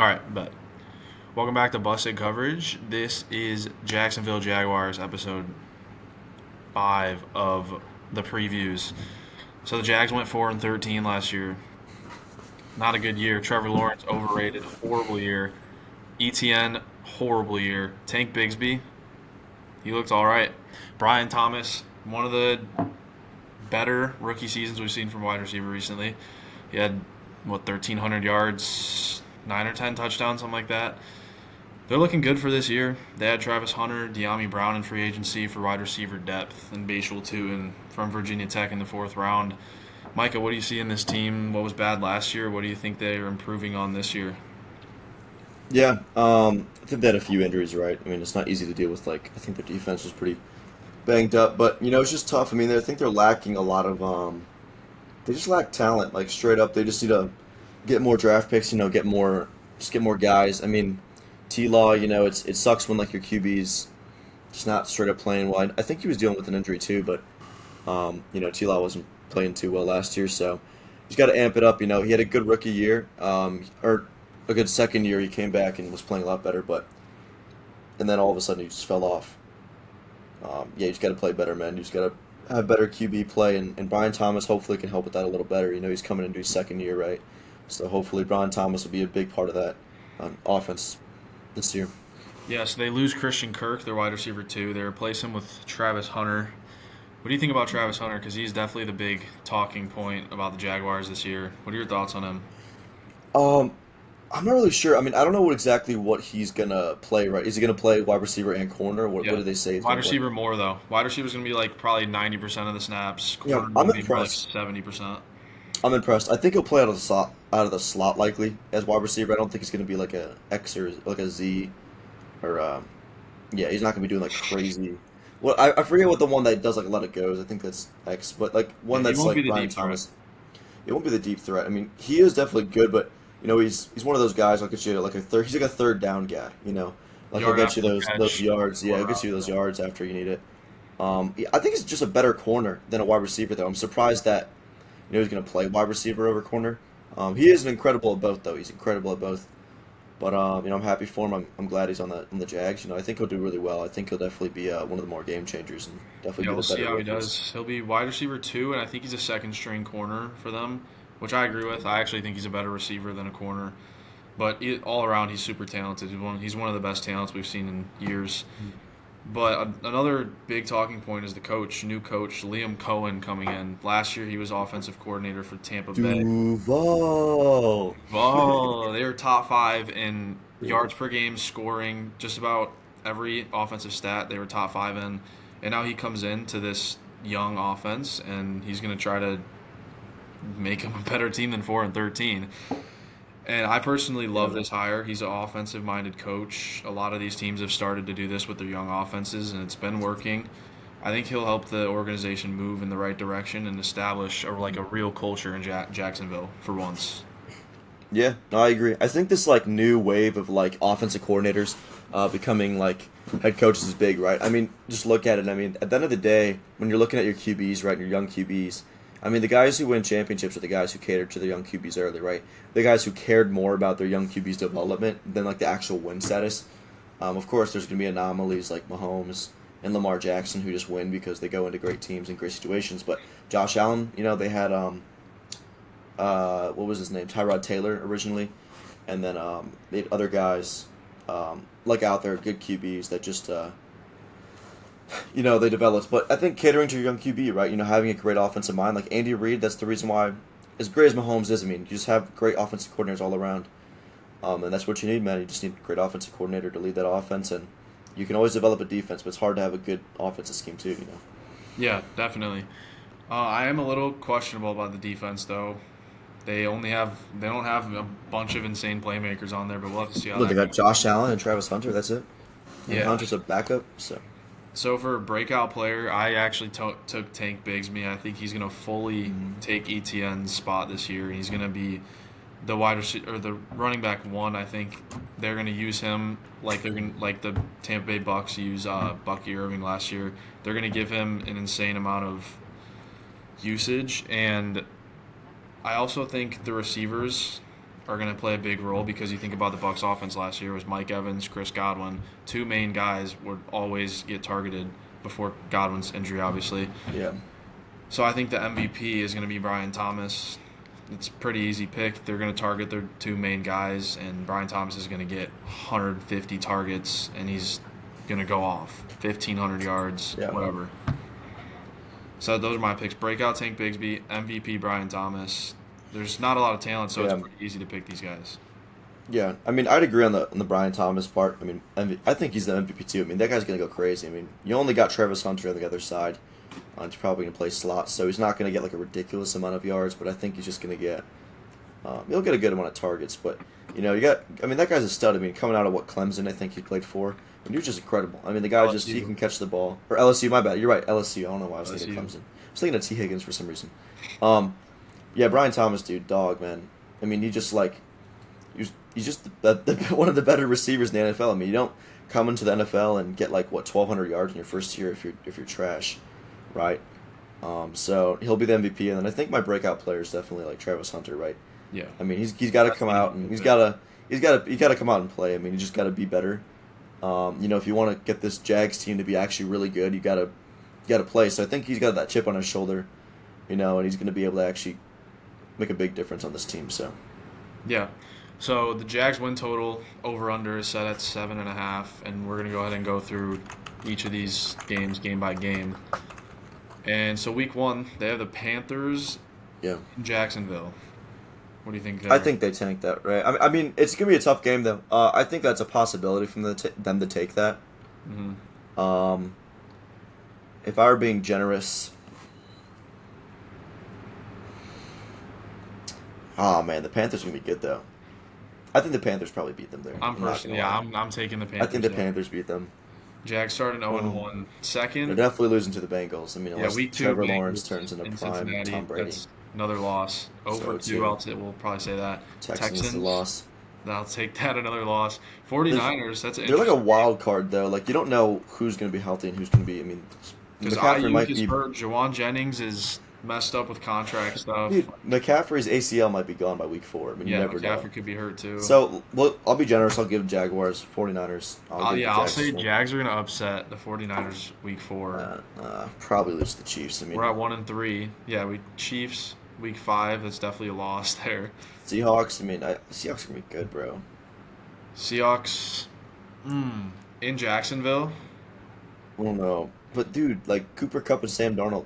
All right, bet. Welcome back to Busted Coverage. This is Jacksonville Jaguars episode 5 of the previews. So the Jags went 4-13 last year. Not a good year. Trevor Lawrence overrated, horrible year. ETN horrible year. Tank Bigsby, he looked all right. Brian Thomas, one of the better rookie seasons we've seen from wide receiver recently. He had 1,300 yards, 9 or 10 touchdowns, something like that. They're looking good for this year. They had Travis Hunter, De'Ami Brown in free agency for wide receiver depth, and Bashal too, and from Virginia Tech in the fourth round. Micah, what do you see in this team? What was bad last year? What do you think they're improving on this year? Yeah, I think they had a few injuries, right? I mean, it's not easy to deal with. Like, I think their defense was pretty banged up, but it's just tough. I mean, I think they're lacking a lot of. They just lack talent, like straight up. They just need to get more draft picks. Get more guys. I mean, T Law. It sucks when like your QB's just not straight up playing well. I think he was dealing with an injury too, but T Law wasn't playing too well last year, so he's got to amp it up. He had a good rookie year, or a good second year. He came back and was playing a lot better, but and then all of a sudden he just fell off. Yeah, you just got to play better, man. You just got to have better QB play, and Brian Thomas hopefully can help with that a little better. He's coming into his second year, right? So hopefully Brian Thomas will be a big part of that offense this year. Yeah, so they lose Christian Kirk, their wide receiver too. They replace him with Travis Hunter. What do you think about Travis Hunter? Because he's definitely the big talking point about the Jaguars this year. What are your thoughts on him? Um, I'm not really sure. I mean, I don't know what he's gonna play. Right? Is he gonna play wide receiver and corner? What Yeah. did they say he's Wide gonna play? receiver more though. Wide receiver's gonna be like probably 90% of the snaps. Yeah, Corner I'm gonna be more like impressed. 70%. I'm impressed. I think he'll play out of the slot likely as wide receiver. I don't think he's gonna be like a X or like a Z or yeah, he's not gonna be doing like crazy. Well, I forget what the one that does like a lot of goes. I think that's X, but like Yeah, one he that's won't be like the Brian deep threat. Thomas. It won't be the deep threat. I mean, he is definitely good, but he's one of those guys. I'll get you like a third. He's like a third down guy. Like he'll Yard get you after the those catch, yards. Yeah, he'll quarter get you out. those Yeah. yards after you need it. Yeah, I think he's just a better corner than a wide receiver, though. I'm surprised that he's going to play wide receiver over corner. He is incredible at both, though. He's incredible at both. But I'm happy for him. I'm glad he's on the Jags. I think he'll do really well. I think he'll definitely be one of the more game changers and Yeah, definitely be we'll the see better how he rookies. does. He'll be wide receiver two, and I think he's a second string corner for them, which I agree with. I actually think he's a better receiver than a corner. But all around, he's super talented. He's one of the best talents we've seen in years. But another big talking point is the coach, new coach Liam Cohen coming in. Last year, he was offensive coordinator for Tampa Bay. Duval. Oh, they were top five in yards per game, scoring, just about every offensive stat they were top five in. And now he comes into this young offense, and he's going to try to make him a better team than 4-13. And I personally love Incredible. this hire. He's an offensive minded coach. A lot of these teams have started to do this with their young offenses, and it's been working. I think he'll help the organization move in the right direction and establish a real culture in Jacksonville for once. Yeah, no, I agree. I think this like new wave of like offensive coordinators becoming like head coaches is big, right? I mean, just look at it. I mean, at the end of the day, when you're looking at your QBs, right, your young QBs, I mean, the guys who win championships are the guys who catered to their young QBs early, right? The guys who cared more about their young QB's development than like the actual win status. Of course, there's going to be anomalies like Mahomes and Lamar Jackson who just win because they go into great teams and great situations. But Josh Allen, they had what was his name? Tyrod Taylor originally, and then they had other guys like out there, good QBs that just they developed. But I think catering to your young QB, right? Having a great offensive mind, like Andy Reid, that's the reason why, as great as Mahomes is, I mean, you just have great offensive coordinators all around, and that's what you need, man. You just need a great offensive coordinator to lead that offense, and you can always develop a defense, but it's hard to have a good offensive scheme too. Yeah, definitely. I am a little questionable about the defense, though. They don't have a bunch of insane playmakers on there, but we'll have to see how Look, they that got goes. Josh Allen and Travis Hunter. That's it. And Yeah. Hunter's a backup, so So for breakout player, I actually took Tank Bigsby. I think he's going to fully take ETN's spot this year. He's going to be the wide receiver or the running back one. I think they're going to use him like they're going like the Tampa Bay Bucks use Bucky Irving last year. They're going to give him an insane amount of usage, and I also think the receivers are going to play a big role because you think about the Bucks offense last year was Mike Evans, Chris Godwin, two main guys would always get targeted before Godwin's injury, obviously. Yeah. So I think the MVP is going to be Brian Thomas. It's a pretty easy pick. They're going to target their two main guys, and Brian Thomas is going to get 150 targets, and he's going to go off 1,500 yards, Yeah. whatever. So those are my picks. Breakout Tank Bigsby, MVP Brian Thomas. There's not a lot of talent, so it's Yeah. pretty easy to pick these guys. Yeah. I mean, I'd agree on the Brian Thomas part. I mean, I think he's the MVP too. I mean, that guy's gonna go crazy. I mean, you only got Travis Hunter on the other side. He's probably gonna play slot, so he's not gonna get like a ridiculous amount of yards. But I think he's just gonna get. He'll get a good amount of targets. But you got. I mean, that guy's a stud. I mean, coming out of what Clemson, I think he played for. I mean, he was just incredible. I mean, the guy just he LSU. can catch the ball. Or LSU, my bad. You're right, LSU. I don't know why I was thinking LSU. Clemson. I was thinking of T Higgins for some reason. Yeah, Brian Thomas, dude, dog, man. I mean, he just like he's just one of the better receivers in the NFL. I mean, you don't come into the NFL and get like what 1,200 yards in your first year if you're trash, right? So he'll be the MVP, and then I think my breakout player is definitely like Travis Hunter, right? Yeah. I mean, he's got to come out and he's got to come out and play. I mean, you just got to be better. If you want to get this Jags team to be actually really good, you got to play. So I think he's got that chip on his shoulder, and he's going to be able to actually make a big difference on this team. So Yeah. So the Jags win total over under is set at 7.5, and we're gonna go ahead and go through each of these games game by game. And so week 1, they have the Panthers yeah, in Jacksonville. What do you think there? I think they tank that, right? I mean, it's going to be a tough game though. I think that's a possibility from them to take that. Mm-hmm. If I were being generous. Oh man, the Panthers are gonna be good though. I think the Panthers probably beat them there. I'm not personally, gonna yeah, lie. I'm taking the I Panthers. think the there. Panthers beat them. Jags starting 0-1. They're Second, definitely losing to the Bengals. I mean, yeah, unless week 2 Trevor Bengals Lawrence turns into in prime Cincinnati. Tom Brady. That's another loss. So 0-2, we'll probably say that. Texans the loss. I'll take that, another loss. 49ers, that's They're like a interesting. wild card though. Like you don't know who's going to be healthy and who's going to be. I mean, Because McCaffrey might Ayuk is be. hurt. Jawan Jennings is messed up with contract stuff. Dude, McCaffrey's ACL might be gone by week 4. I mean, you Yeah, never know. McCaffrey could be hurt too. So, well, I'll be generous. I'll give Jaguars, 49ers. I'll give the I'll Jags say this one. Jags are going to upset the 49ers week 4. Probably lose to the Chiefs. I mean, We're at 1-3. Yeah, we Chiefs week 5. That's definitely a loss there. Seahawks. I mean, Seahawks are gonna be good, bro. Seahawks in Jacksonville. I don't know, but dude, like Cooper Kupp and Sam Darnold.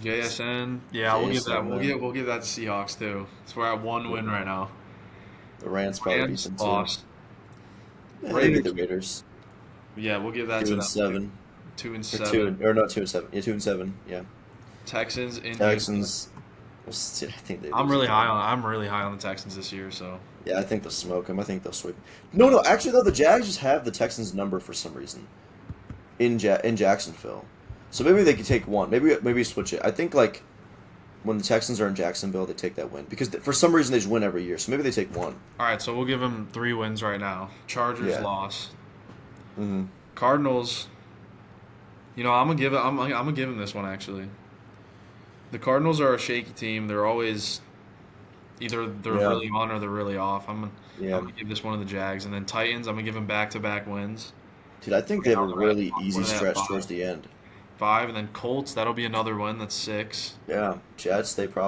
JSN. Yeah, we'll give that. JSN, We'll man. give that to Seahawks too. So we're at 1 win right now. The Rams probably beat Rams them too. lost. Yeah, they beat Raiders. the Raiders. Yeah, we'll give that to Two and them. 7. 2-7. Or not 2-7. Yeah, 2-7. Yeah. Texans in. Texans. I think they. I'm lose really to high them. on. I'm really high on the Texans this year. So Yeah, I think they'll smoke them. I think they'll sweep. No, actually, though, the Jags just have the Texans' number for some reason in Jacksonville. So maybe they could take one. Maybe switch it. I think like when the Texans are in Jacksonville, they take that win because for some reason they just win every year. So maybe they take one. all right, so we'll give them 3 wins right now. Chargers Yeah. loss. Mm-hmm. Cardinals. I'm gonna give it. I'm gonna give them this one actually. The Cardinals are a shaky team. They're always either they're Yeah. really on or they're really off. I'm Yeah, gonna give this one to the Jags, and then Titans. I'm gonna give them back-to-back wins. dude, I think they have a Yeah, really what easy are they at, stretch 5? towards the end. 5, and then Colts. That'll be another win. That's 6. Yeah, Jets. They could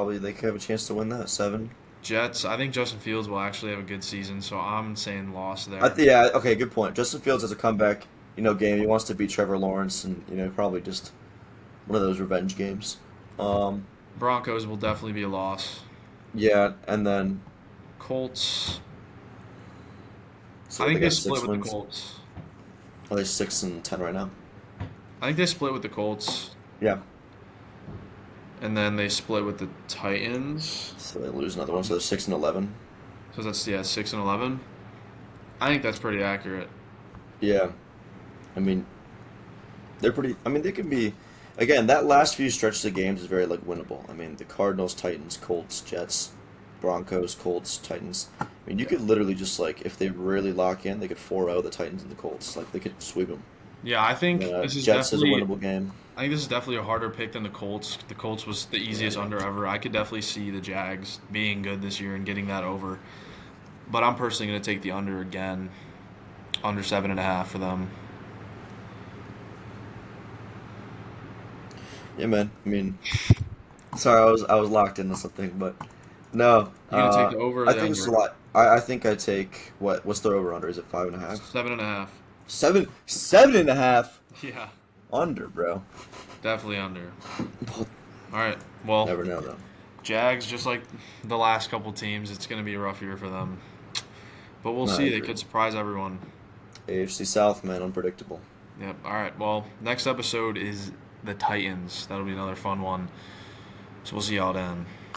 have a chance to win that 7. Jets. I think Justin Fields will actually have a good season, so I'm saying loss there. Yeah, okay, good point. Justin Fields has a comeback, game. He wants to beat Trevor Lawrence, and probably just one of those revenge games. Broncos will definitely be a loss. Yeah, and then Colts. so I think they got split 6 with the wins. Colts. Are they 6-10 right now? I think they split with the Colts, Yeah. and then they split with the Titans. So they lose another one. So they're 6-11. So that's 6-11. I think that's pretty accurate. Yeah. I mean, they're pretty. I mean, they can be. Again, that last few stretches of games is very winnable. I mean, the Cardinals, Titans, Colts, Jets, Broncos, Colts, Titans. I mean, you could literally just if they really lock in, they could 4-0 the Titans and the Colts. They could sweep them. Yeah, I think this is Jets is a definitely. winnable game. I think this is definitely a harder pick than the Colts. The Colts was the Yeah, easiest no. under ever. I could definitely see the Jags being good this year and getting that over. But I'm personally going to take the under again, under 7.5 for them. Yeah, man. I mean, sorry, I was locked into something, but no. You going to take the over or I the think it's a under? lot. I think I take what's the over under? Is it 5.5? 7.5. 7.5 Yeah, under, bro. definitely under. All right. Well, Never know though. Jags, just like the last couple teams, it's going to be a rough year for them. But we'll No, I see. They agree. could surprise everyone. AFC South, man, unpredictable. Yep. All right. Well, next episode is the Titans. That'll be another fun one. So we'll see y'all then.